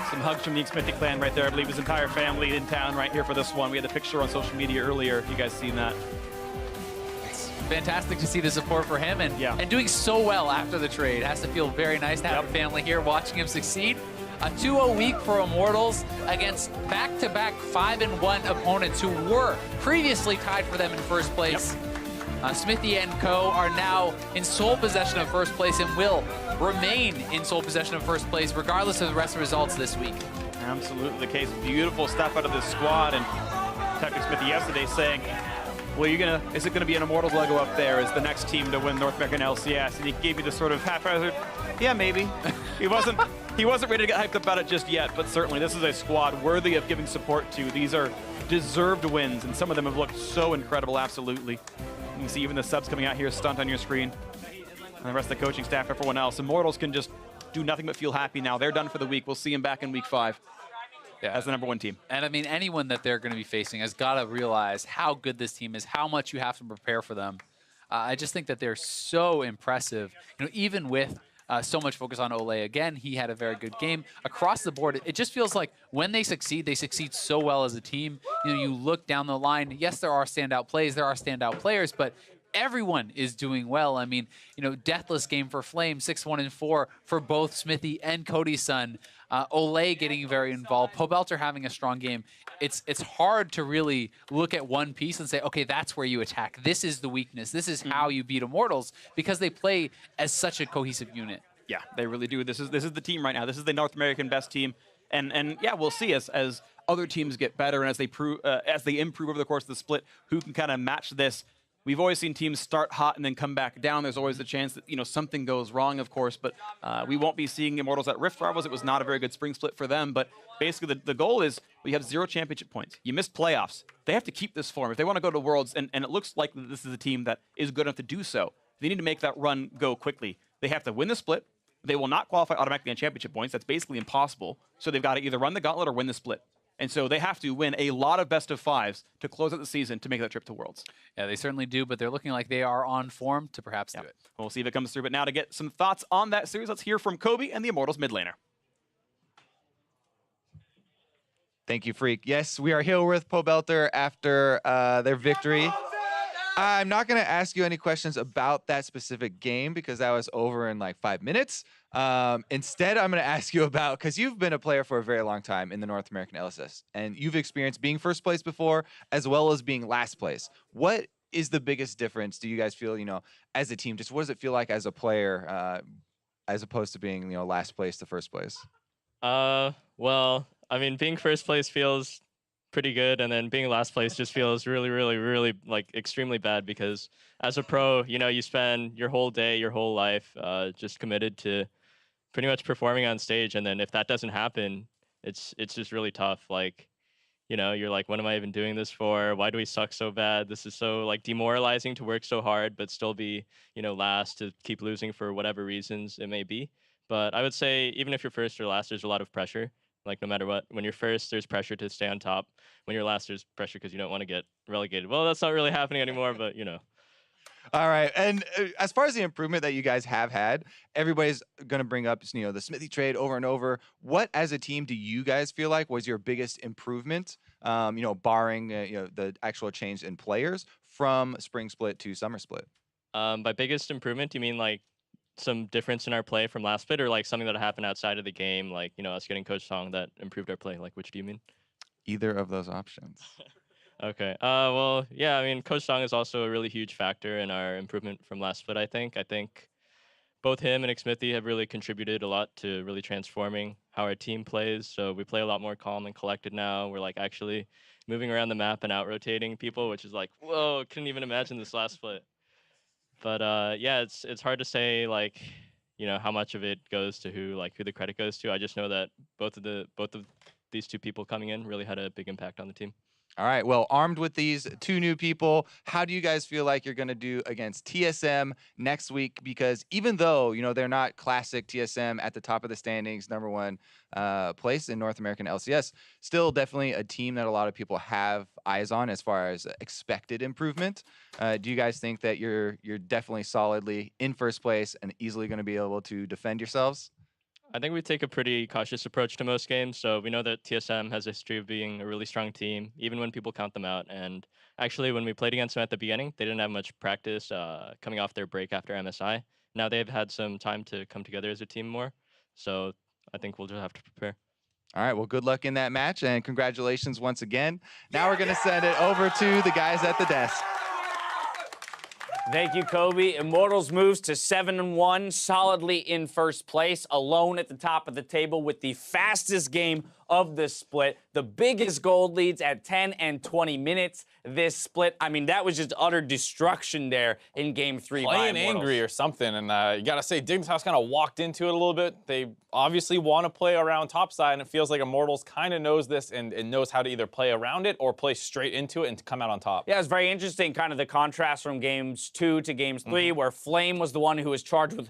some hugs from the Xmithie clan right there. I believe his entire family in town right here for this one. We had the picture on social media earlier. You guys seen that? It's fantastic to see the support for him and doing so well after the trade. It has to feel very nice to have a family here watching him succeed. A 2-0 week for Immortals against back-to-back 5-1 opponents who were previously tied for them in first place. Xmithie and co are now in sole possession of first place and will remain in sole possession of first place regardless of the rest of the results this week. Absolutely the case. Beautiful stuff out of this squad. And Tactics Xmithie yesterday saying, well, is it gonna be an Immortals logo up there as the next team to win North American LCS? And he gave me this sort of haphazard, yeah, maybe. He wasn't ready to get hyped up about it just yet, but certainly this is a squad worthy of giving support to. These are deserved wins, and some of them have looked so incredible, absolutely. You can see even the subs coming out here, stunt on your screen. And the rest of the coaching staff, everyone else. Immortals can just do nothing but feel happy now. They're done for the week. We'll see them back in week 5 as the #1 team. And I mean, anyone that they're going to be facing has got to realize how good this team is, how much you have to prepare for them. I just think that they're so impressive. You know, even with so much focus on Ole. Again, he had a very good game. Across the board, it just feels like when they succeed so well as a team. You know, you look down the line, yes, there are standout plays, there are standout players, but everyone is doing well. I mean, you know, deathless game for Flame, 6-1-4 for both Xmithie and Codyson. Ole getting very involved, Pobelter having a strong game. It's hard to really look at one piece and say, okay, that's where you attack. This is the weakness. This is how you beat Immortals, because they play as such a cohesive unit. Yeah, they really do. This is the team right now. This is the North American best team. And yeah, we'll see as other teams get better and as they improve over the course of the split, who can kind of match this. We've always seen teams start hot and then come back down. There's always the chance that, you know, something goes wrong, of course, but we won't be seeing Immortals at Rift Rivals. It was not a very good spring split for them, but basically the goal is we have 0 championship points. You missed playoffs. They have to keep this form. If they want to go to Worlds, and it looks like this is a team that is good enough to do so, they need to make that run go quickly. They have to win the split. They will not qualify automatically on championship points. That's basically impossible. So they've got to either run the gauntlet or win the split. And so they have to win a lot of best-of-5s to close out the season to make that trip to Worlds. Yeah, they certainly do, but they're looking like they are on form to perhaps do it. We'll see if it comes through. But now to get some thoughts on that series, let's hear from Kobe and the Immortals mid laner. Thank you, Freak. Yes, we are here with Pobelter after their victory. I'm not going to ask you any questions about that specific game because that was over in like 5 minutes. Instead, I'm going to ask you about, because you've been a player for a very long time in the North American LCS, and you've experienced being first place before as well as being last place. What is the biggest difference, do you guys feel, you know, as a team? Just what does it feel like as a player as opposed to being, you know, last place to first place? Well, I mean, being first place feels pretty good, and then being last place just feels really like extremely bad, because as a pro, you know, you spend your whole day, your whole life just committed to pretty much performing on stage, and then if that doesn't happen, it's just really tough. Like, you know, you're like, what am I even doing this for? Why do we suck so bad? This is so like demoralizing to work so hard but still be, you know, last, to keep losing for whatever reasons it may be. But I would say even if you're first or last, there's a lot of pressure. Like, no matter what, when you're first, there's pressure to stay on top. When you're last, there's pressure because you don't want to get relegated. Well, that's not really happening anymore, but, you know. All right. And as far as the improvement that you guys have had, everybody's going to bring up, you know, the Xmithie trade over and over. What, as a team, do you guys feel like was your biggest improvement, you know, barring, you know, the actual change in players from spring split to summer split? By biggest improvement, do you mean, like, some difference in our play from last split, or like something that happened outside of the game, like, you know, us getting Coach Song that improved our play? Like, which do you mean? Either of those options. Okay. Well, yeah, I mean, Coach Song is also a really huge factor in our improvement from last split, I think. I think both him and Xmithie have really contributed a lot to really transforming how our team plays. So we play a lot more calm and collected now. We're like actually moving around the map and out-rotating people, which is like, whoa, couldn't even imagine this last split. But yeah, it's hard to say, like, you know, how much of it goes to who the credit goes to. I just know that both of these two people coming in really had a big impact on the team. All right. Well, armed with these two new people, how do you guys feel like you're going to do against TSM next week? Because even though, they're not classic TSM at the top of the standings, #1 place in North American LCS, still definitely a team that a lot of people have eyes on as far as expected improvement. Do you guys think that you're definitely solidly in first place and easily going to be able to defend yourselves? I think we take a pretty cautious approach to most games. So we know that TSM has a history of being a really strong team, even when people count them out. And actually, when we played against them at the beginning, they didn't have much practice coming off their break after MSI. Now they've had some time to come together as a team more. So I think we'll just have to prepare. All right, well, good luck in that match, and congratulations once again. Now we're going to send it over to the guys at the desk. Thank you, Kobe. Immortals moves to 7-1, solidly in first place, alone at the top of the table with the fastest game of the split. The biggest gold leads at 10 and 20 minutes this split. I mean, that was just utter destruction there in Game 3 by Playing Immortals. angry or something, and you gotta say, Dignitas kind of walked into it a little bit. They obviously want to play around topside, and it feels like Immortals kind of knows this and knows how to either play around it or play straight into it and come out on top. Yeah, it's very interesting, kind of the contrast from Games 2 to Games 3, where Flame was the one who was charged with,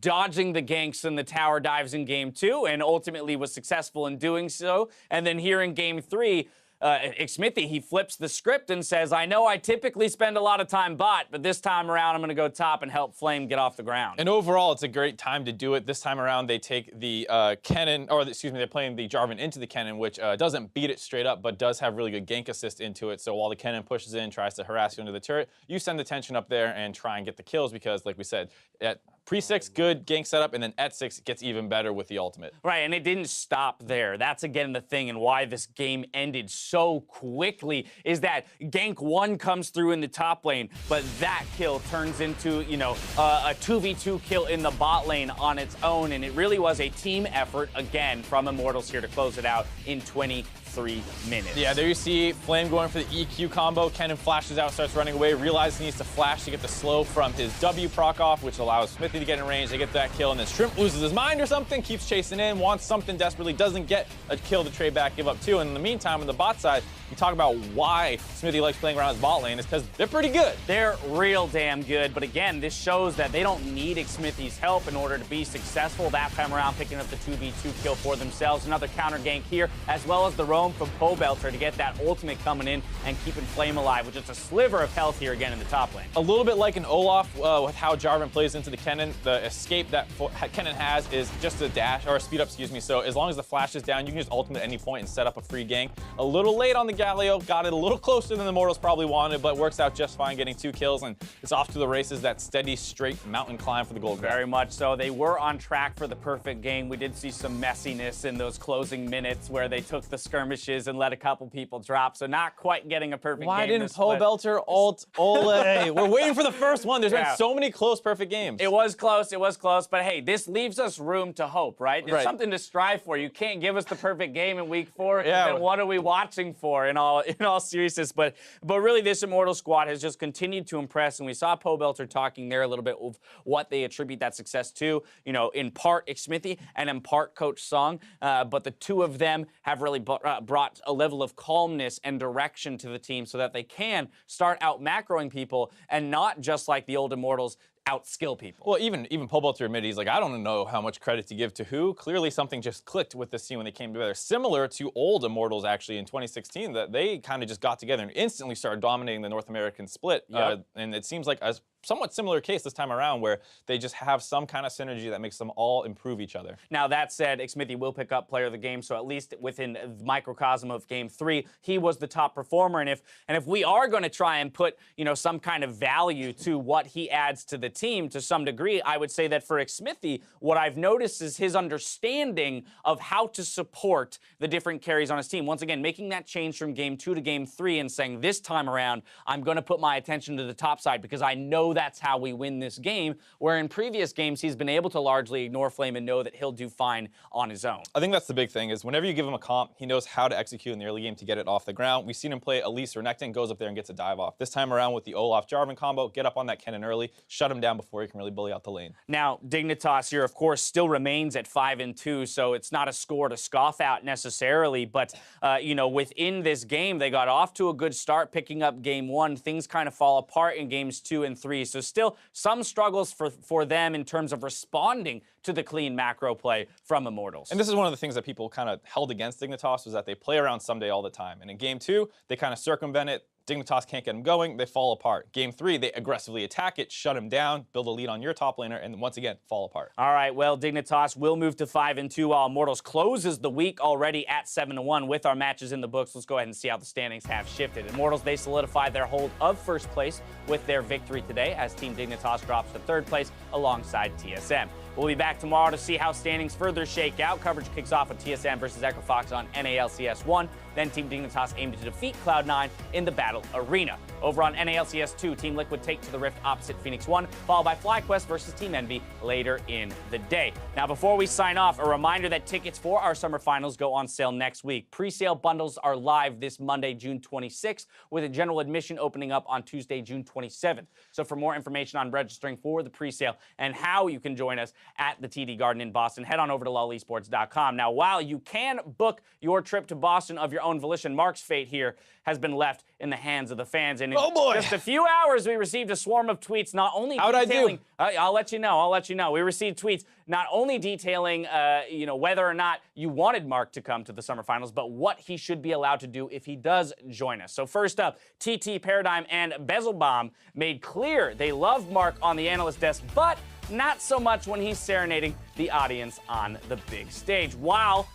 dodging the ganks and the tower dives in Game 2, and ultimately was successful in doing so. And then here in Game 3, Xmithie, he flips the script and says, I know I typically spend a lot of time bot, but this time around I'm going to go top and help Flame get off the ground. And overall, it's a great time to do it. This time around, they take the Kennen, or excuse me, they're playing the Jarvan into the Kennen, which doesn't beat it straight up, but does have really good gank assist into it. So while the Kennen pushes in, tries to harass you into the turret, you send the tension up there and try and get the kills because, like we said, at pre-6, good gank setup, and then at 6, it gets even better with the ultimate. Right, and it didn't stop there. That's, again, the thing and why this game ended so quickly is that gank 1 comes through in the top lane, but that kill turns into, a 2v2 kill in the bot lane on its own, and it really was a team effort, again, from Immortals here to close it out in 23 minutes. Yeah, there you see Flame going for the EQ combo. Kennen flashes out, starts running away, realizes he needs to flash to get the slow from his W proc off, which allows Xmithie to get in range. They get that kill, and then Shrimp loses his mind or something, keeps chasing in, wants something desperately, doesn't get a kill to trade back, give up 2. And in the meantime, on the bot side, we talk about why Xmithie likes playing around his bot lane is because they're pretty good. They're real damn good, but again, this shows that they don't need Xmithie's help in order to be successful. That time around, picking up the 2v2 kill for themselves. Another counter gank here, as well as the roam from Pobelter to get that ultimate coming in and keeping Flame alive, with just a sliver of health here again in the top lane. A little bit like an Olaf with how Jarvan plays into the Kennen. The escape that Kennen has is just a dash, or a speed up, excuse me. So as long as the flash is down, you can just ultimate at any point and set up a free gank. A little late on the Galio, got it a little closer than the Immortals probably wanted, but works out just fine, getting 2 kills, and it's off to the races. That steady, straight mountain climb for the gold. Very much so. They were on track for the perfect game. We did see some messiness in those closing minutes where they took the skirmishes and let a couple people drop, so not quite getting a perfect game. Why didn't Pobelter ult Ole? We're waiting for the first one. There's been so many close, perfect games. It was close, but hey, this leaves us room to hope, right? There's something to strive for. You can't give us the perfect game in week 4, then what are we watching for in all seriousness? But really, this Immortal squad has just continued to impress, and we saw Pobelter talking there a little bit of what they attribute that success to, in part Xmithie and in part Coach Song, but the two of them have really brought a level of calmness and direction to the team so that they can start out macroing people and not just like the old Immortals outskill people. Well, even Pobelter admitted, he's like, I don't know how much credit to give to who. Clearly something just clicked with this team when they came together. Similar to old Immortals actually in 2016, that they kind of just got together and instantly started dominating the North American split. And it seems like a somewhat similar case this time around where they just have some kind of synergy that makes them all improve each other. Now, that said, Xmithie will pick up player of the game, so at least within the microcosm of Game 3, he was the top performer. And if we are going to try and put, some kind of value to what he adds to the team to some degree, I would say that for Xmithie, what I've noticed is his understanding of how to support the different carries on his team. Once again, making that change from Game 2 to Game 3 and saying, this time around, I'm going to put my attention to the top side because I know know that's how we win this game, where in previous games he's been able to largely ignore Flame and know that he'll do fine on his own. I think that's the big thing, is whenever you give him a comp, he knows how to execute in the early game to get it off the ground. We've seen him play Elise or Nectin, goes up there and gets a dive off. This time around with the Olaf-Jarvan combo, get up on that cannon early, shut him down before he can really bully out the lane. Now, Dignitas here, of course, still remains at 5-2, so it's not a score to scoff at necessarily, but, you know, within this game, they got off to a good start picking up game 1. Things kind of fall apart in games 2 and 3, so still some struggles for them in terms of responding to the clean macro play from Immortals. And this is one of the things that people kind of held against Dignitas, was that they play around Someday all the time. And in game 2, they kind of circumvent it. Dignitas can't get him going, they fall apart. Game 3, they aggressively attack it, shut him down, build a lead on your top laner, and once again, fall apart. All right, well, Dignitas will move to 5-2 while Immortals closes the week already at 7-1 with our matches in the books. Let's go ahead and see how the standings have shifted. Immortals, they solidify their hold of first place with their victory today as Team Dignitas drops to third place alongside TSM. We'll be back tomorrow to see how standings further shake out. Coverage kicks off with TSM versus Equifox on NALCS 1. Then Team Dignitas aim to defeat Cloud9 in the Battle Arena. Over on NALCS 2, Team Liquid take to the Rift opposite Phoenix 1, followed by FlyQuest versus Team Envy later in the day. Now, before we sign off, a reminder that tickets for our summer finals go on sale next week. Pre-sale bundles are live this Monday, June 26th, with a general admission opening up on Tuesday, June 27th. So for more information on registering for the pre-sale and how you can join us at the TD Garden in Boston, head on over to lulesports.com. Now, while you can book your trip to Boston of your own volition, Mark's fate here has been left in the hands of the fans. And in just a few hours, we received a swarm of tweets not only detailing... I'll let you know. We received tweets not only detailing, you know, whether or not you wanted Mark to come to the summer finals, but what he should be allowed to do if he does join us. So first up, TT, Paradigm, and Bezelbaum made clear they love Mark on the analyst desk, but not so much when he's serenading the audience on the big stage. While,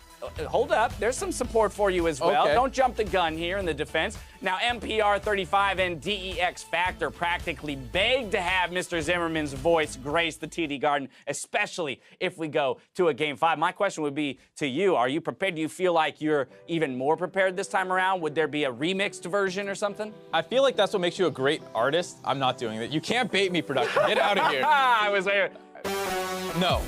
hold up, there's some support for you as well. Okay. Don't jump the gun here in the defense. Now, MPR 35 and DEX Factor practically begged to have Mr. Zimmerman's voice grace the TD Garden, especially if we go to a Game 5. My question would be to you, are you prepared? Do you feel like you're even more prepared this time around? Would there be a remixed version or something? I feel like that's what makes you a great artist. I'm not doing that. You can't bait me, production. Get out of here. I was there. No.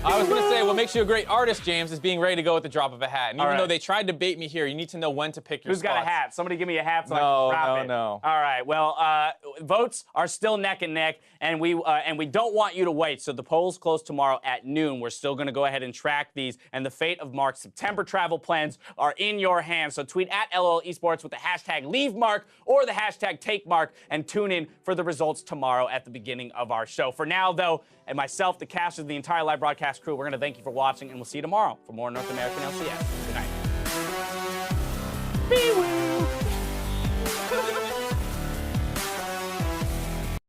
I was going to say, what makes you a great artist, James, is being ready to go at the drop of a hat. And even though they tried to bait me here, you need to know when to pick your spots. Who's got a hat? Somebody give me a hat so I can drop it. No. All right. Well, votes are still neck and neck, and we don't want you to wait. So the polls close tomorrow at noon. We're still going to go ahead and track these, and the fate of Mark's September travel plans are in your hands. So tweet at LOL Esports with the hashtag #LeaveMark or the hashtag #TakeMark, and tune in for the results tomorrow at the beginning of our show. For now, though, and myself, the casters, the entire live broadcast crew, we're going to thank you for watching, and we'll see you tomorrow for more North American LCS. Good night.